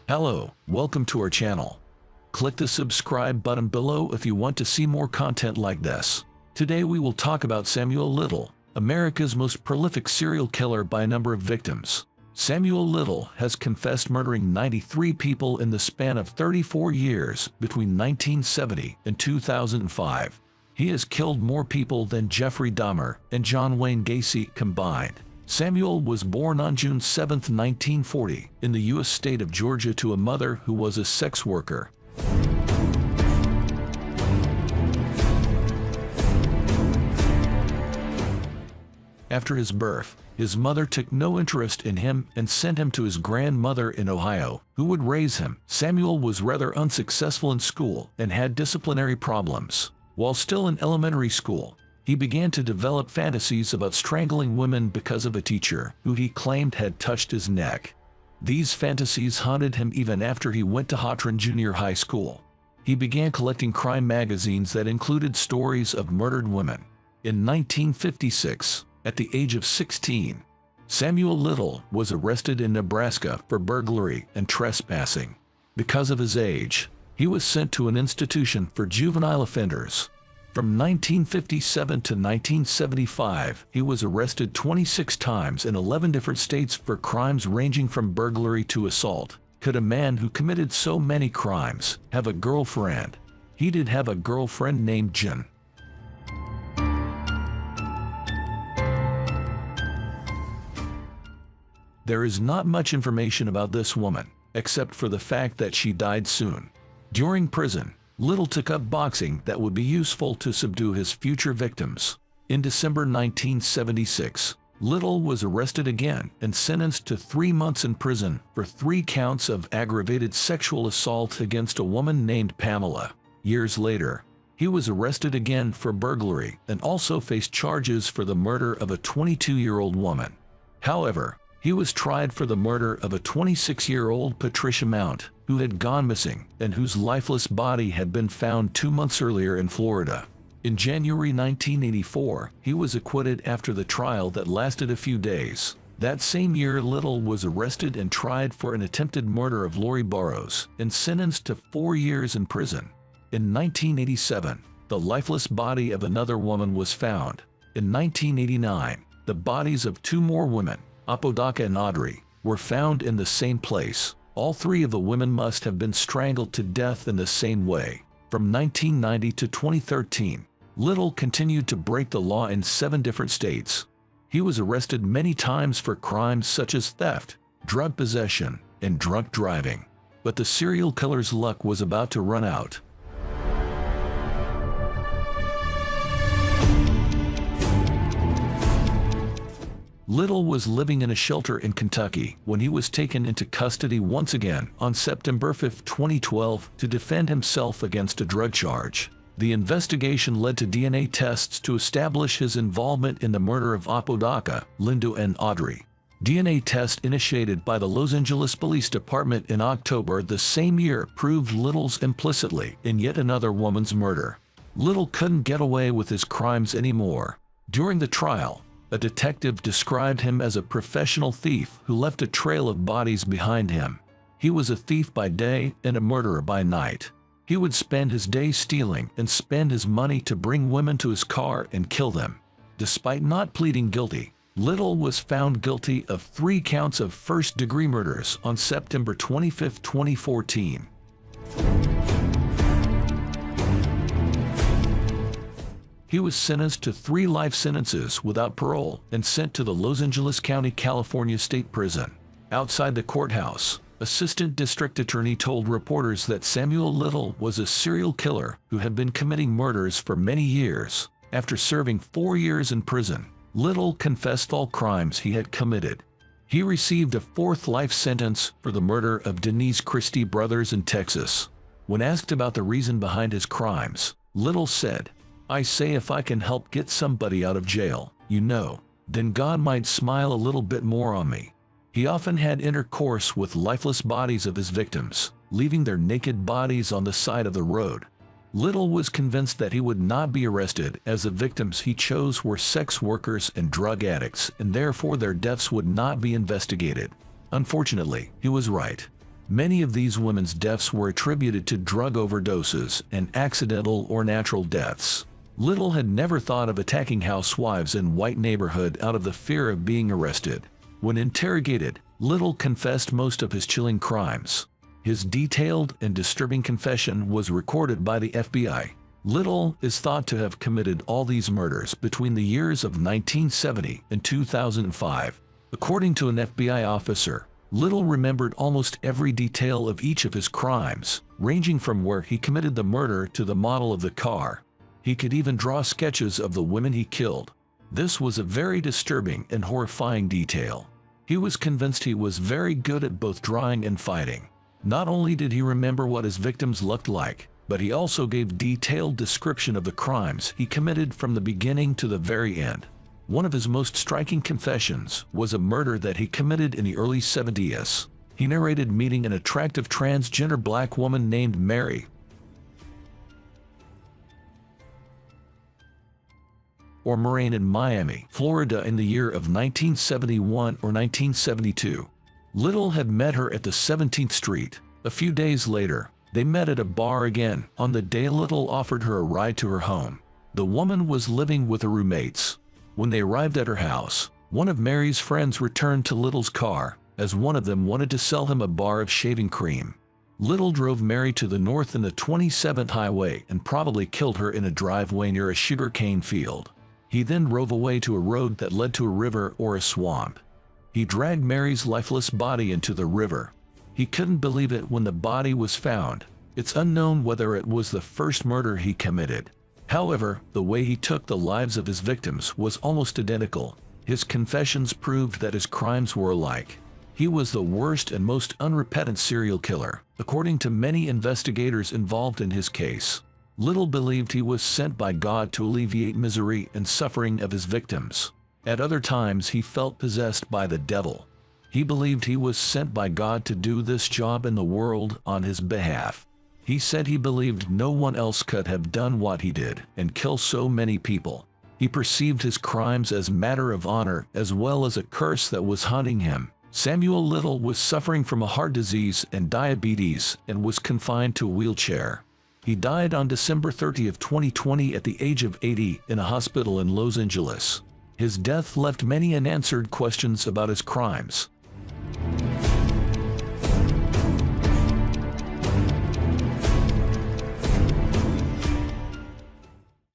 Hello, welcome to our channel. Click the subscribe button below if you want to see more content like this. Today we will talk about Samuel Little, America's most prolific serial killer by a number of victims. Samuel Little has confessed murdering 93 people in the span of 34 years between 1970 and 2005. He has killed more people than Jeffrey Dahmer and John Wayne Gacy combined. Samuel was born on June 7, 1940, in the U.S. state of Georgia to a mother who was a sex worker. After his birth, his mother took no interest in him and sent him to his grandmother in Ohio, who would raise him. Samuel was rather unsuccessful in school and had disciplinary problems. While still in elementary school, he began to develop fantasies about strangling women because of a teacher who he claimed had touched his neck. These fantasies haunted him even after he went to Hawthorne Junior High School. He began collecting crime magazines that included stories of murdered women. In 1956, at the age of 16, Samuel Little was arrested in Nebraska for burglary and trespassing. Because of his age, he was sent to an institution for juvenile offenders. From 1957 to 1975, he was arrested 26 times in 11 different states for crimes ranging from burglary to assault. Could a man who committed so many crimes have a girlfriend? He did have a girlfriend named Jen. There is not much information about this woman, except for the fact that she died soon. During prison, Little took up boxing that would be useful to subdue his future victims. In December 1976, Little was arrested again and sentenced to 3 months in prison for 3 counts of aggravated sexual assault against a woman named Pamela. Years later, he was arrested again for burglary and also faced charges for the murder of a 22-year-old woman. However, he was tried for the murder of a 26-year-old Patricia Mount, who had gone missing and whose lifeless body had been found 2 months earlier in Florida. In January 1984, he was acquitted after the trial that lasted a few days. That same year, Little was arrested and tried for an attempted murder of Lori Burrows and sentenced to 4 years in prison. In 1987, the lifeless body of another woman was found. In 1989, the bodies of 2 more women, Apodaca and Audrey, were found in the same place. All 3 of the women must have been strangled to death in the same way. From 1990 to 2013, Little continued to break the law in 7 different states. He was arrested many times for crimes such as theft, drug possession, and drunk driving. But the serial killer's luck was about to run out. Little was living in a shelter in Kentucky when he was taken into custody once again on September 5, 2012 to defend himself against a drug charge. The investigation led to DNA tests to establish his involvement in the murder of Apodaca, Linda and Audrey. DNA test initiated by the Los Angeles Police Department in October the same year proved Little's implicitly in yet another woman's murder. Little couldn't get away with his crimes anymore. During the trial, a detective described him as a professional thief who left a trail of bodies behind him. He was a thief by day and a murderer by night. He would spend his days stealing and spend his money to bring women to his car and kill them. Despite not pleading guilty, Little was found guilty of 3 counts of first-degree murders on September 25, 2014. He was sentenced to 3 life sentences without parole and sent to the Los Angeles County, California State Prison. Outside the courthouse, Assistant District Attorney told reporters that Samuel Little was a serial killer who had been committing murders for many years. After serving 4 years in prison, Little confessed all crimes he had committed. He received a 4th life sentence for the murder of Denise Christie brothers in Texas. When asked about the reason behind his crimes, Little said, "I say if I can help get somebody out of jail, then God might smile a little bit more on me." He often had intercourse with lifeless bodies of his victims, leaving their naked bodies on the side of the road. Little was convinced that he would not be arrested as the victims he chose were sex workers and drug addicts, and therefore their deaths would not be investigated. Unfortunately, he was right. Many of these women's deaths were attributed to drug overdoses and accidental or natural deaths. Little had never thought of attacking housewives in white neighborhood out of the fear of being arrested. When interrogated, Little confessed most of his chilling crimes. His detailed and disturbing confession was recorded by the FBI. Little is thought to have committed all these murders between the years of 1970 and 2005. According to an FBI officer, Little remembered almost every detail of each of his crimes, ranging from where he committed the murder to the model of the car. He could even draw sketches of the women he killed. This was a very disturbing and horrifying detail. He was convinced he was very good at both drawing and fighting. Not only did he remember what his victims looked like, but he also gave detailed description of the crimes he committed from the beginning to the very end. One of his most striking confessions was a murder that he committed in the early 70s. He narrated meeting an attractive transgender black woman named Mary or Moraine in Miami, Florida in the year of 1971 or 1972. Little had met her at the 17th Street. A few days later, they met at a bar again on the day Little offered her a ride to her home. The woman was living with her roommates. When they arrived at her house, one of Mary's friends returned to Little's car, as one of them wanted to sell him a bar of shaving cream. Little drove Mary to the north in the 27th Highway and probably killed her in a driveway near a sugarcane field. He then drove away to a road that led to a river or a swamp. He dragged Mary's lifeless body into the river. He couldn't believe it when the body was found. It's unknown whether it was the first murder he committed. However, the way he took the lives of his victims was almost identical. His confessions proved that his crimes were alike. He was the worst and most unrepentant serial killer, according to many investigators involved in his case. Little believed he was sent by God to alleviate misery and suffering of his victims. At other times he felt possessed by the devil. He believed he was sent by God to do this job in the world on his behalf. He said he believed no one else could have done what he did and kill so many people. He perceived his crimes as matter of honor as well as a curse that was haunting him. Samuel Little was suffering from a heart disease and diabetes and was confined to a wheelchair. He died on December 30, 2020 at the age of 80 in a hospital in Los Angeles. His death left many unanswered questions about his crimes.